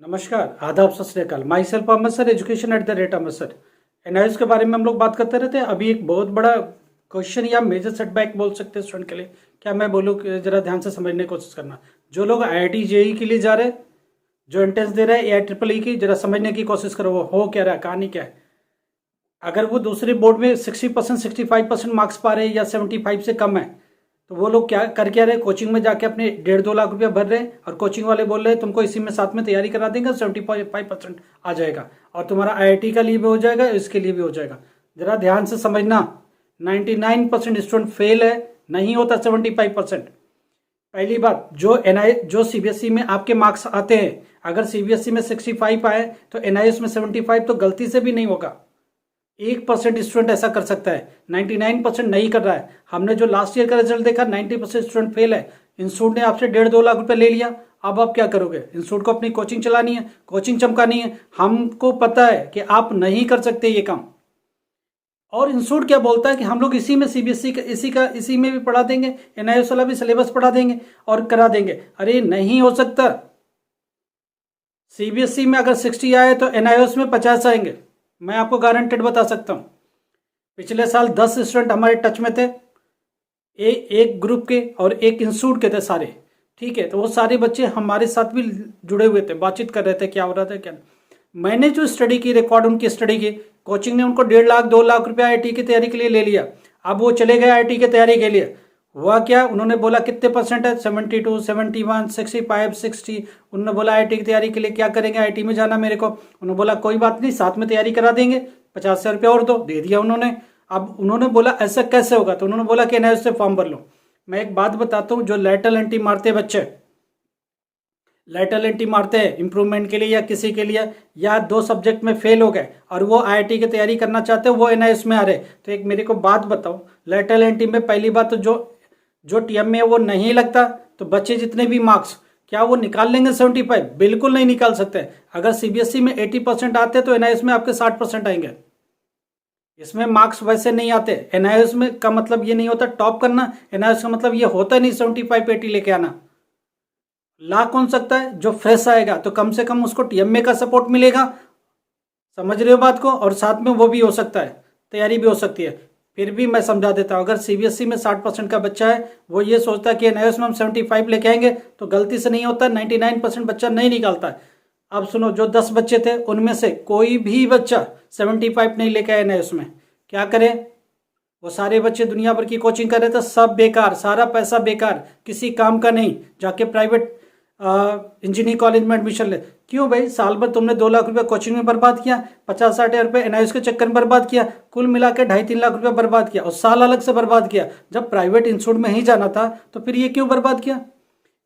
नमस्कार, आदाब, सत श्री अकाल। Myself Ahmed sir, education at the rate Ahmed sir. NIS के बारे में हम लोग बात करते रहते हैं। अभी एक बहुत बड़ा क्वेश्चन या मेजर सेटबैक बोल सकते हैं स्टूडेंट के लिए। क्या मैं बोलूँ कि जरा ध्यान से समझने की कोशिश करना। जो लोग आईआईटी जेई के लिए जा रहे हैं, जो एंट्रेंस दे रहे हैं या ट्रिपल ई की, जरा समझने की कोशिश करो वो हो क्या रहा है, कहानी क्या है। अगर वो दूसरे बोर्ड में 60% 65% मार्क्स पा रहे हैं या 75 से कम है, तो वो लोग क्या रहे, कोचिंग में जाके अपने 1.5-2 लाख रुपया भर रहे हैं और कोचिंग वाले बोल रहे हैं तुमको इसी में साथ में तैयारी करा देंगे, 75% आ जाएगा और तुम्हारा आईआईटी का लिए भी हो जाएगा, इसके लिए भी हो जाएगा। जरा ध्यान से समझना, 99% स्टूडेंट फेल है, नहीं होता 75%। पहली बात, जो सीबीएसई में आपके मार्क्स आते हैं, अगर सीबीएसई में 65 आए तो एनआईएस में 75 तो गलती से भी नहीं होगा। 1% स्टूडेंट ऐसा कर सकता है, 99% नहीं कर रहा है। हमने जो लास्ट ईयर का रिजल्ट देखा, 90% स्टूडेंट फेल है। इंस्टीट्यूट ने आपसे 1.5-2 लाख रुपए ले लिया, अब आप क्या करोगे? इंस्टीट्यूट को अपनी कोचिंग चलानी है, कोचिंग चमकानी है। हमको पता है कि आप नहीं कर सकते ये काम। और इंस्टीट्यूट क्या बोलता है कि हम लोग इसी में सीबीएसई का इसी में भी पढ़ा देंगे, एनआईएस वाला भी सिलेबस पढ़ा देंगे और करा देंगे। अरे नहीं हो सकता। सीबीएसई में अगर 60 आए तो एनआईएस में 50 आएंगे, मैं आपको गारंटेड बता सकता हूँ। पिछले साल 10 स्टूडेंट हमारे टच में थे, एक ग्रुप के और एक इंस्टीट्यूट के थे सारे, ठीक है। तो वो सारे बच्चे हमारे साथ भी जुड़े हुए थे, बातचीत कर रहे थे क्या हो रहा था क्या। मैंने जो स्टडी की, रिकॉर्ड उनकी स्टडी की, कोचिंग ने उनको 1.5 लाख 2 लाख रुपया आईआईटी की तैयारी के लिए ले लिया। अब वो चले गए आईआईटी की तैयारी के लिए। हुआ क्या, उन्होंने बोला कितने परसेंट है, 72, 71, 65, 60। उन्होंने बोला आईआईटी की तैयारी के लिए क्या करेंगे, आईआईटी में जाना मेरे को। उन्होंने बोला कोई बात नहीं, साथ में तैयारी करा देंगे, 50,000 रुपया और दे दिया उन्होंने। अब उन्होंने बोला ऐसा कैसे होगा, तो उन्होंने बोला कि एनआईएस से फॉर्म भर लो। मैं एक बात बताता हूँ, जो लैटरल एंट्री मारते बच्चे, लैटरल एंट्री मारते हैं इंप्रूवमेंट के लिए या किसी के लिए, या 2 सब्जेक्ट में फेल हो गए और वो आईआईटी की तैयारी करना चाहते हैं, वो एनआईएस में आ रहे। तो एक मेरे को बात बताओ, लैटरल एंट्री में पहली बात तो जो टीएम में वो नहीं लगता, तो बच्चे जितने भी मार्क्स, क्या वो निकाल लेंगे 75? बिल्कुल नहीं निकाल सकते। अगर सीबीएसई में 80% आते तो एनआईएस में आपके 60% आएंगे। इसमें मार्क्स वैसे नहीं आते। एनआईएस में का मतलब ये नहीं होता टॉप करना, एनआईएस का मतलब ये होता नहीं 75-80 लेके आना। ला कौन सकता है? जो फ्रेश आएगा, तो कम से कम उसको टीएमए का सपोर्ट मिलेगा, समझ रहे हो बात को, और साथ में वो भी हो सकता है, तैयारी भी हो सकती है। फिर भी मैं समझा देता हूँ, अगर सीबीएसई में 60% का बच्चा है, वो ये सोचता है कि एनआईएस में हम 75 लेके आएंगे, तो गलती से नहीं होता। 99% बच्चा नहीं निकालता है। अब सुनो, जो 10 बच्चे थे उनमें से कोई भी बच्चा 75 नहीं लेके आया एनआईएस में, क्या करें? वो सारे बच्चे दुनिया भर की कोचिंग कर रहे थे, सब बेकार, सारा पैसा बेकार, किसी काम का नहीं। जाके प्राइवेट इंजीनियरिंग कॉलेज में एडमिशन ले। क्यों भाई? साल भर तुमने 2 लाख रुपया कोचिंग में बर्बाद किया, 50-60 हज़ार रुपये एनआईएस के चक्कर में बर्बाद किया, कुल मिला के 2.5-3 लाख रुपया बर्बाद किया, और साल अलग से बर्बाद किया। जब प्राइवेट इंस्टीट्यूट में ही जाना था तो फिर ये क्यों बर्बाद किया?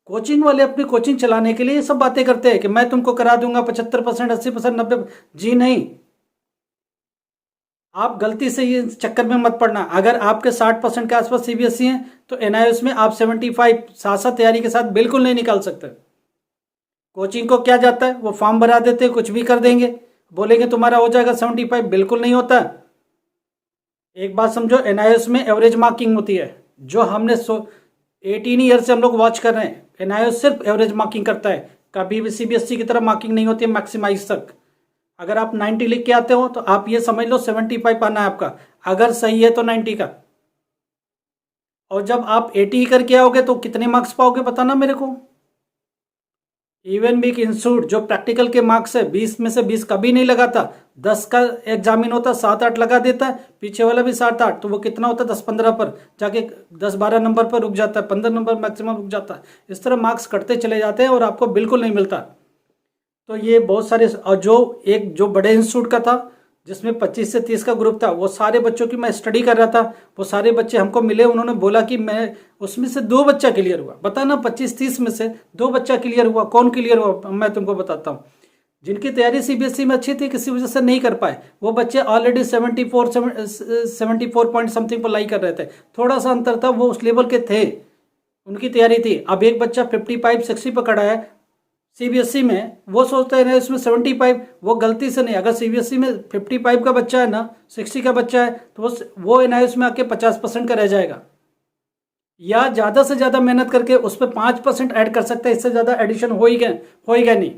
कोचिंग वाले अपनी कोचिंग चलाने के लिए ये सब बातें करते हैं कि मैं तुमको करा दूंगा 75%, 80%, 90%। जी नहीं, आप गलती से ये चक्कर में मत पड़ना। अगर आपके 60% के आसपास सीबीएसई है तो एनआईएस में आप 75 साथ साथ तैयारी के साथ बिल्कुल नहीं निकाल सकते। कोचिंग को क्या जाता है, वो फॉर्म भरा देते, कुछ भी कर देंगे, बोलेंगे तुम्हारा हो जाएगा 75, बिल्कुल नहीं होता। एक बात समझो, एनआईएस में एवरेज मार्किंग होती है, जो हमने 18 ईयर से हम लोग वॉच कर रहे हैं। एनआईएस सिर्फ एवरेज मार्किंग करता है, कभी भी सीबीएसई की तरह मार्किंग नहीं होती है मैक्सिमाइज तक। अगर आप 90 लिख के आते हो तो आप ये समझ लो 75 आना है आपका, अगर सही है तो 90 का। और जब आप 80 करके आओगे तो कितने मार्क्स पाओगे बताना मेरे को। इवन भी इंस्टीट्यूट जो प्रैक्टिकल के मार्क्स है 20 में से 20 कभी नहीं लगाता। 10 का एग्जामिन होता, 7-8 लगा देता है, पीछे वाला भी 7-8, तो वो कितना होता है 10-15 पर जाके 10-12 नंबर पर रुक जाता है, 15 नंबर मैक्सिमम रुक जाता है। इस तरह मार्क्स कटते चले जाते हैं और आपको बिल्कुल नहीं मिलता। तो ये बहुत सारे, और जो बड़े इंस्टीट्यूट का था जिसमें 25 से 30 का ग्रुप था, वो सारे बच्चों की मैं स्टडी कर रहा था, वो सारे बच्चे हमको मिले, उन्होंने बोला कि मैं उसमें से 2 बच्चा क्लियर हुआ। बताना 25-30 में से 2 बच्चा क्लियर हुआ। कौन क्लियर हुआ मैं तुमको बताता हूँ। जिनकी तैयारी सीबीएसई में अच्छी थी, किसी वजह से नहीं कर पाए, वो बच्चे ऑलरेडी 74 पॉइंट समथिंग पर लाई कर रहे थे। थोड़ा सा अंतर था, वो उस लेवल के थे, उनकी तैयारी थी। अब एक बच्चा 55-60 पर खड़ा है सीबीएसई में, वो सोचता है ना इसमें 75, वो गलती से नहीं। अगर सीबीएसई में 55 का बच्चा है ना, 60 का बच्चा है, तो वो एनआईएस में आके 50% का रह जाएगा। या ज़्यादा से ज़्यादा मेहनत करके उस पर 5% ऐड कर सकता है, इससे ज़्यादा एडिशन होएगा नहीं।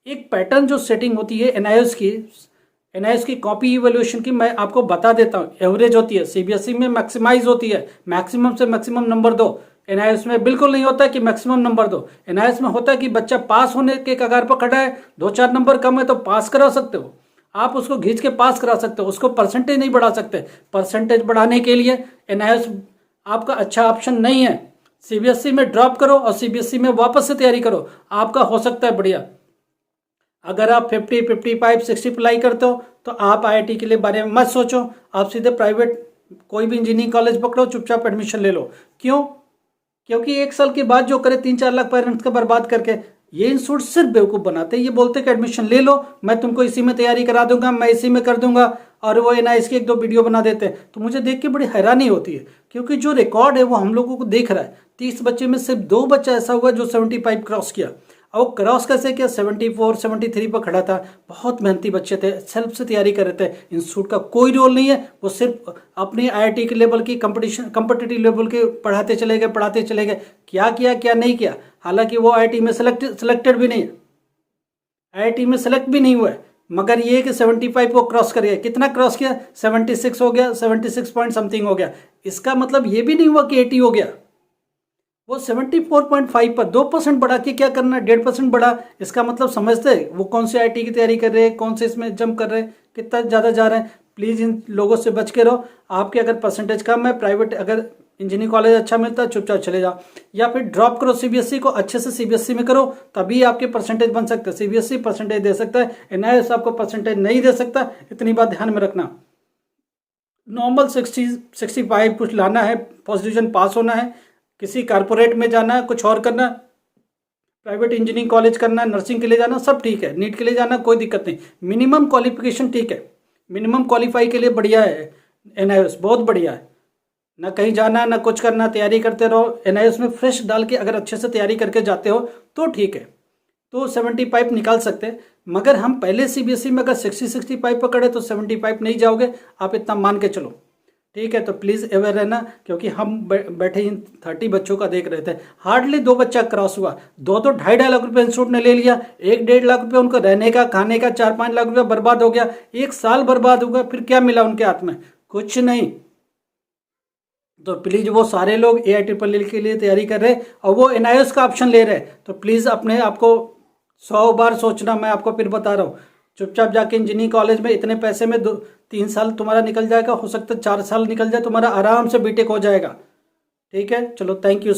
एक पैटर्न जो सेटिंग होती है एनआईओएस की कॉपी इवैल्यूएशन की मैं आपको बता देता हूँ। एवरेज होती है, सीबीएसई में मैक्सिमाइज होती है, मैक्सिमम से मैक्सिमम नंबर दो। एनआईओएस में बिल्कुल नहीं होता कि मैक्सिमम नंबर दो। एनआईओएस में होता है कि बच्चा पास होने के कगार पर खड़ा है, 2-4 नंबर कम है तो पास करा सकते हो, आप उसको खींच के पास करा सकते हो, उसको परसेंटेज नहीं बढ़ा सकते। परसेंटेज बढ़ाने के लिए एनआईओएस आपका अच्छा ऑप्शन नहीं है। सीबीएसई में ड्रॉप करो और सीबीएसई में वापस से तैयारी करो, आपका हो सकता है बढ़िया। अगर आप 50, 55, 60 अप्लाई करते हो तो आप आईआईटी के लिए बारे में मत सोचो, आप सीधे प्राइवेट कोई भी इंजीनियरिंग कॉलेज पकड़ो, चुपचाप एडमिशन ले लो। क्यों? क्योंकि 1 साल के बाद जो करे 3-4 लाख पेरेंट्स का बर्बाद करके, ये इंस्टीट्यूट सिर्फ बेवकूफ़ बनाते हैं। ये बोलते हैं कि एडमिशन ले लो, मैं तुमको इसी में तैयारी करा दूंगा, मैं इसी में कर दूंगा, और वो एनआईएस की 1-2 वीडियो बना देते हैं। तो मुझे देख के बड़ी हैरानी होती है, क्योंकि जो रिकॉर्ड है वो हम लोगों को देख रहा है। 30 बच्चे में सिर्फ 2 बच्चा ऐसा हुआ जो 75 क्रॉस किया। और वो क्रॉस कैसे किया? 74, 73 पर खड़ा था। बहुत मेहनती बच्चे थे, सेल्फ से तैयारी कर रहे थे। इंस्टीट्यूट का कोई रोल नहीं है, वो सिर्फ अपनी आईआईटी के लेवल की कॉम्पिटिटिव लेवल के पढ़ाते चले गए। क्या किया क्या नहीं किया, हालांकि वो आईआईटी में सिलेक्टेड भी नहीं है, आईआईटी में सेलेक्ट भी नहीं हुआ है, मगर ये कि 75 को क्रॉस कर गया। कितना क्रॉस किया? 76 हो गया, 76 पॉइंट समथिंग हो गया। इसका मतलब ये भी नहीं हुआ कि 80 हो गया। वो 74.5 पर 2% बढ़ा के क्या करना, 1.5% बढ़ा। इसका मतलब समझते हैं वो कौन से आईटी की तैयारी कर रहे हैं, कौन से इसमें जंप कर रहे हैं, कितना ज़्यादा जा रहे हैं। प्लीज़ इन लोगों से बच के रहो। आपके अगर परसेंटेज कम है, प्राइवेट अगर इंजीनियरिंग कॉलेज अच्छा मिलता है, चुपचाप चले जाओ, या फिर ड्रॉप करो सीबीएसई को, अच्छे से सीबीएसई में करो, तभी आपके परसेंटेज बन सकते हैं। सीबीएसई परसेंटेज दे सकता है, एनआईएस आपको परसेंटेज नहीं दे सकता, इतनी बात ध्यान में रखना। नॉर्मल 60-65 कुछ लाना है, फर्स्ट डिवीजन पास होना है, किसी कारपोरेट में जाना है, कुछ और करना है, प्राइवेट इंजीनियरिंग कॉलेज करना है, नर्सिंग के लिए जाना, सब ठीक है। नीट के लिए जाना कोई दिक्कत नहीं, मिनिमम क्वालिफिकेशन ठीक है, मिनिमम क्वालिफाई के लिए बढ़िया है एनआईएस, बहुत बढ़िया है। ना कहीं जाना ना कुछ करना, तैयारी करते रहो। एनआईएस में फ्रेश डाल के अगर अच्छे से तैयारी करके जाते हो तो ठीक है, तो 75 निकाल सकते हैं। मगर हम पहले सीबीएसई में अगर 60-65 पकड़े तो 75 नहीं जाओगे, आप इतना मान के चलो, ठीक है। तो प्लीज़ अवेयर रहना, क्योंकि हम बैठे इन 30 बच्चों का देख रहे थे, हार्डली 2 बच्चा क्रॉस हुआ। 2-2.5 लाख रुपये इंस्टीट्यूट ने ले लिया, 1-1.5 लाख रुपये उनको रहने का, खाने का, 4-5 लाख रुपये बर्बाद हो गया। 1 साल बर्बाद हो गया, फिर क्या मिला उनके हाथ में? कुछ नहीं। तो प्लीज़ वो सारे लोग AIEEE के लिए तैयारी कर रहे हैं और वो एनआईएस का ऑप्शन ले रहे हैं, तो प्लीज़ अपने आप को 100 बार सोचना। मैं आपको फिर बता रहा हूँ, चुपचाप जाके इंजीनियरिंग कॉलेज में इतने पैसे में 3 साल तुम्हारा निकल जाएगा, हो सकता है 4 साल निकल जाए, तुम्हारा आराम से बीटेक हो जाएगा। ठीक है, चलो, थैंक यू।